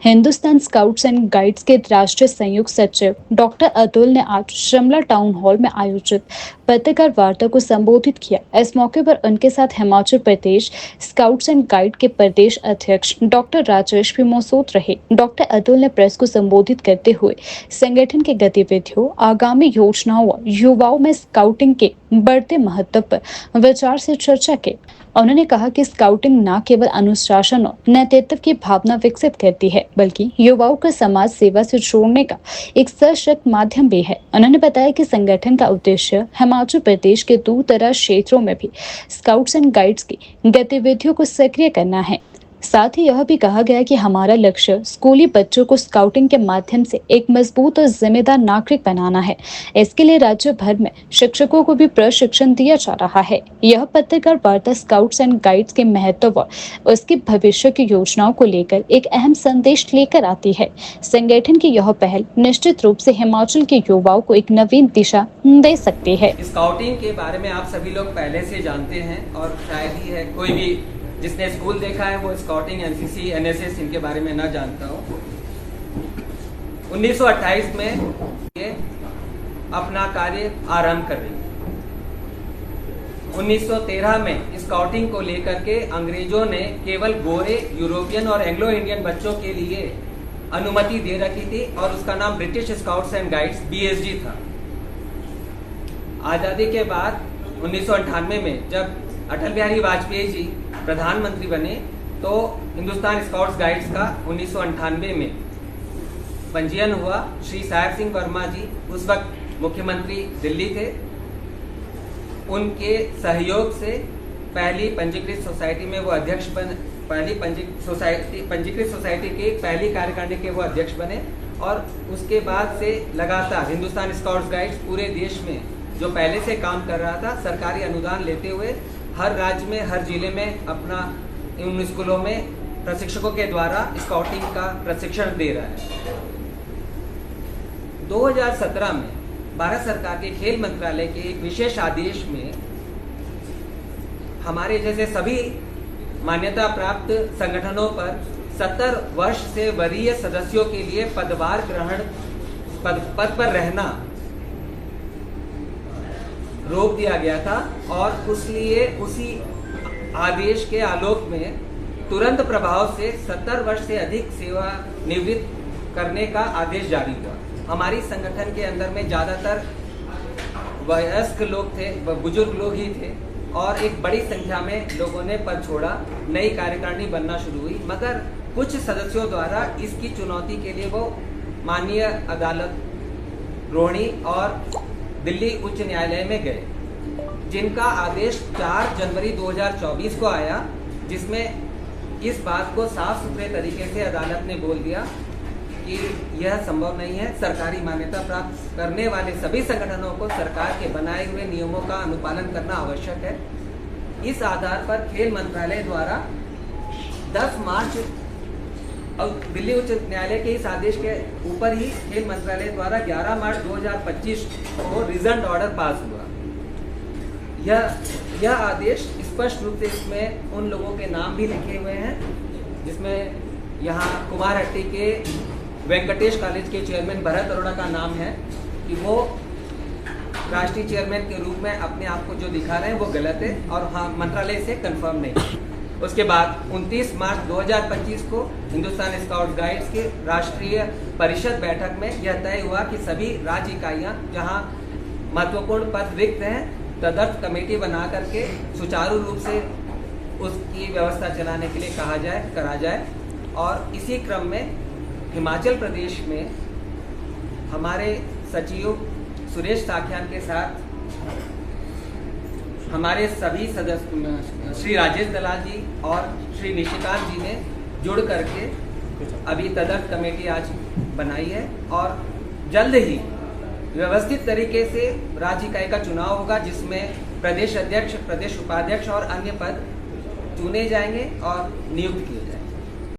Hindustan scouts and guides के राष्ट्रीय संयुक्त सचिव डॉक्टर अतुल ने आज शिमला टाउन हॉल में आयोजित पत्रकार वार्ता को संबोधित किया। इस मौके पर उनके साथ Himachal Pradesh scouts and guide के प्रदेश अध्यक्ष डॉक्टर राजेश भी मौजूद रहे। डॉक्टर अतुल ने प्रेस को संबोधित करते हुए संगठन की गतिविधियों, आगामी योजनाओं और युवाओं में स्काउटिंग के बढ़ते महत्व पर विचार से चर्चा की। उन्होंने कहा कि स्काउटिंग न केवल अनुशासन और नेतृत्व की भावना विकसित करती है, बल्कि युवाओं को समाज सेवा से जोड़ने का एक सशक्त माध्यम भी है। उन्होंने बताया कि संगठन का उद्देश्य हिमाचल प्रदेश के दूर दराज क्षेत्रों में भी स्काउट्स एंड गाइड्स की गतिविधियों को सक्रिय करना है। साथ ही यह भी कहा गया कि हमारा लक्ष्य स्कूली बच्चों को स्काउटिंग के माध्यम से एक मजबूत और जिम्मेदार नागरिक बनाना है। इसके लिए राज्य भर में शिक्षकों को भी प्रशिक्षण दिया जा रहा है। यह पत्रकार वार्ता स्काउट्स एंड गाइड्स के महत्व और उसकी भविष्य की योजनाओं को लेकर एक अहम संदेश लेकर आती है। संगठन की यह पहल निश्चित रूप से हिमाचल के युवाओं को एक नवीन दिशा दे सकती है। स्काउटिंग के बारे में आप सभी लोग पहले से जानते हैं और शायद ही है कोई भी जिसने स्कूल देखा है वो स्काउटिंग, एनसीसी, एनएसएस इनके बारे में ना जानता हो। 1928 में ये अपना कार्य आरंभ कर रही है। 1913 में स्काउटिंग को लेकर के अंग्रेजों ने केवल गोरे, यूरोपियन और एंग्लो इंडियन बच्चों के लिए अनुमति दे रखी थी और उसका नाम British scouts and guides BSG था। आजादी के बाद 1998 में जब अटल बिहारी वाजपेयी जी प्रधानमंत्री बने तो हिंदुस्तान स्काउट्स गाइड्स का 1998 में पंजीयन हुआ। श्री साहिब सिंह वर्मा जी उस वक्त मुख्यमंत्री दिल्ली थे। उनके सहयोग से पहली पंजीकृत सोसाइटी में वो अध्यक्ष बने। पहली पंजीकृत सोसाइटी की पहली कार्यकारिणी के वो अध्यक्ष बने और उसके बाद से लगातार हिंदुस्तान स्काउट्स गाइड्स पूरे देश में जो पहले से काम कर रहा था, सरकारी अनुदान लेते हुए हर राज्य में, हर जिले में अपना उन स्कूलों में प्रशिक्षकों के द्वारा स्काउटिंग का प्रशिक्षण दे रहा है। 2017 में भारत सरकार के खेल मंत्रालय के एक विशेष आदेश में हमारे जैसे सभी मान्यता प्राप्त संगठनों पर 70 वर्ष से वरीय सदस्यों के लिए पदभार ग्रहण पद पर रहना रोक दिया गया था और उसलिए उसी आदेश के आलोक में तुरंत प्रभाव से 70 वर्ष से अधिक सेवा निवृत्त करने का आदेश जारी हुआ। हमारी संगठन के अंदर में ज़्यादातर वयस्क लोग थे, बुजुर्ग लोग ही थे और एक बड़ी संख्या में लोगों ने पद छोड़ा, नई कार्यकारिणी बनना शुरू हुई। मगर कुछ सदस्यों द्वारा इसकी चुनौती के लिए वो माननीय अदालत रोहिणी और दिल्ली उच्च न्यायालय में गए, जिनका आदेश 4 जनवरी 2024 को आया, जिसमें इस बात को साफ सुथरे तरीके से अदालत ने बोल दिया कि यह संभव नहीं है। सरकारी मान्यता प्राप्त करने वाले सभी संगठनों को सरकार के बनाए हुए नियमों का अनुपालन करना आवश्यक है। इस आधार पर खेल मंत्रालय द्वारा 10 मार्च और दिल्ली उच्च न्यायालय के इस आदेश के ऊपर ही खेल मंत्रालय द्वारा 11 मार्च 2025 को रिजल्ट ऑर्डर पास हुआ। यह आदेश स्पष्ट रूप से इसमें उन लोगों के नाम भी लिखे हुए हैं, जिसमें यहाँ कुमारहट्टी के वेंकटेश कॉलेज के चेयरमैन भरत अरोड़ा का नाम है कि वो राष्ट्रीय चेयरमैन के रूप में अपने आप को जो दिखा रहे हैं वो गलत है और हाँ मंत्रालय से कंफर्म नहीं। उसके बाद 29 मार्च 2025 को हिंदुस्तान स्काउट गाइड्स की राष्ट्रीय परिषद बैठक में यह तय हुआ कि सभी राज्य इकाइयाँ जहाँ महत्वपूर्ण पद रिक्त हैं तदर्थ कमेटी बना करके सुचारू रूप से उसकी व्यवस्था चलाने के लिए करा जाए। और इसी क्रम में हिमाचल प्रदेश में हमारे सचिव सुरेश साख्यान के साथ हमारे सभी सदस्य श्री राजेश दलाल जी और श्री निशिकांत जी ने जुड़ करके अभी तदर्थ कमेटी आज बनाई है और जल्द ही व्यवस्थित तरीके से राज्य इकाई का चुनाव होगा, जिसमें प्रदेश अध्यक्ष, प्रदेश उपाध्यक्ष और अन्य पद चुने जाएंगे और नियुक्त किए